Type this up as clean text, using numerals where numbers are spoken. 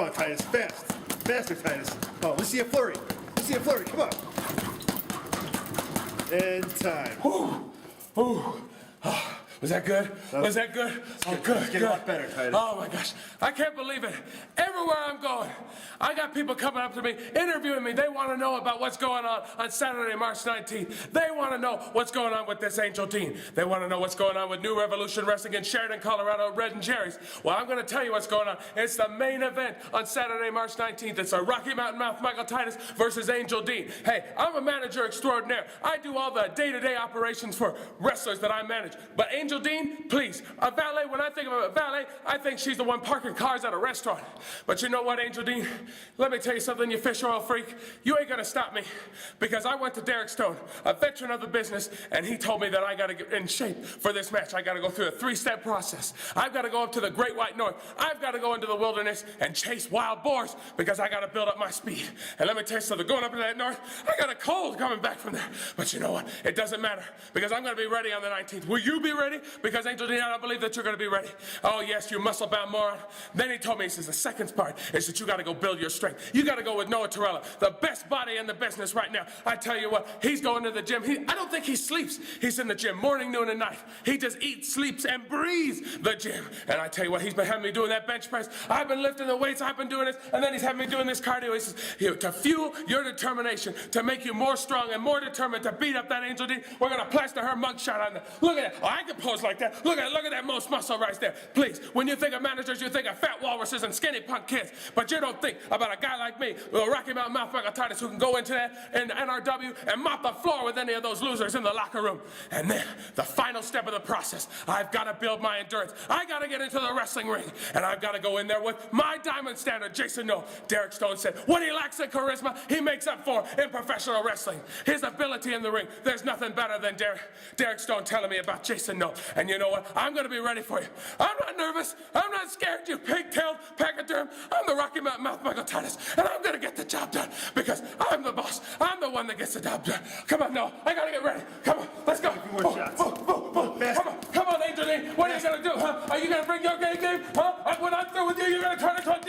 Come on, Titus, fast. Faster, Titus. Oh, let's see a flurry. Let's see a flurry, come on. And time. Ooh. Ooh. Oh, was that good? Was that good? Oh, good. It's getting a lot better, Titus. Oh my gosh, I can't believe it. Everywhere I'm going, I got people coming up to me, interviewing me. They want to know about what's going on Saturday, March 19th. They want to know what's going on with this Angel Dean. They want to know what's going on with New Revolution Wrestling in Sheridan, Colorado, Red and Jerry's. Well, I'm going to tell you what's going on. It's the main event on Saturday, March 19th. It's a Rocky Mountain Mouth Michael Titus versus Angel Dean. Hey, I'm a manager extraordinaire. I do all the day-to-day operations for wrestlers that I manage. But Angel Dean, please, a valet, when I think of a valet, I think she's the one parking cars at a restaurant. But you know what, Angel Dean? Let me tell you something, you fish oil freak. You ain't gonna stop me. Because I went to Derek Stone, a veteran of the business, and he told me that I gotta get in shape for this match. I gotta go through a 3-step process. I've gotta go up to the Great White North. I've gotta go into the wilderness and chase wild boars because I gotta build up my speed. And let me tell you something, going up to that north, I got a cold coming back from there. But you know what? It doesn't matter because I'm gonna be ready on the 19th. Will you be ready? Because Angel Dean, I don't believe that you're gonna be ready. Oh yes, you muscle-bound moron. Then he told me, he says, the second part is that you gotta go build your strength. You gotta go with Noah Torella, the best body in the business right now. I tell you what, he's going to the gym. I don't think he sleeps. He's in the gym morning, noon, and night. He just eats, sleeps, and breathes the gym. And I tell you what, he's been having me doing that bench press. I've been lifting the weights, I've been doing this, and then he's having me doing this cardio. He says, here, to fuel your determination, to make you more strong and more determined to beat up that Angel Dean, we're gonna plaster her mugshot on there. Look at that. Oh, I can pose like that. Look at that most muscle right there. Please, when you think of managers, you think of fat walruses and skinny punk kids, but you don't think about a guy like me, with a Rocky Mountain Mouth Michael Titus, who can go into that in NRW and mop the floor with any of those losers in the locker room. And then, the final step of the process, I've got to build my endurance. I got to get into the wrestling ring, and I've got to go in there with my diamond standard, Jason Noel. Derek Stone said, what he lacks in charisma, he makes up for in professional wrestling. His ability in the ring, there's nothing better than Derek Stone telling me about Jason Noel. And you know what? I'm going to be ready for you. I'm not nervous. I'm not scared, you pigtailed pachyderm. I'm the Rocky Mountain Mouth Michael Titus, and I'm going to get the job done because I'm the boss. I'm the one that gets the job done. Come on, Noah. I got to get ready. Come on. Let's go. More shots. Come on, Angel Dean. What are you going to do, huh? Are you going to bring your game? Huh? When I'm through with you, you're going to turn into a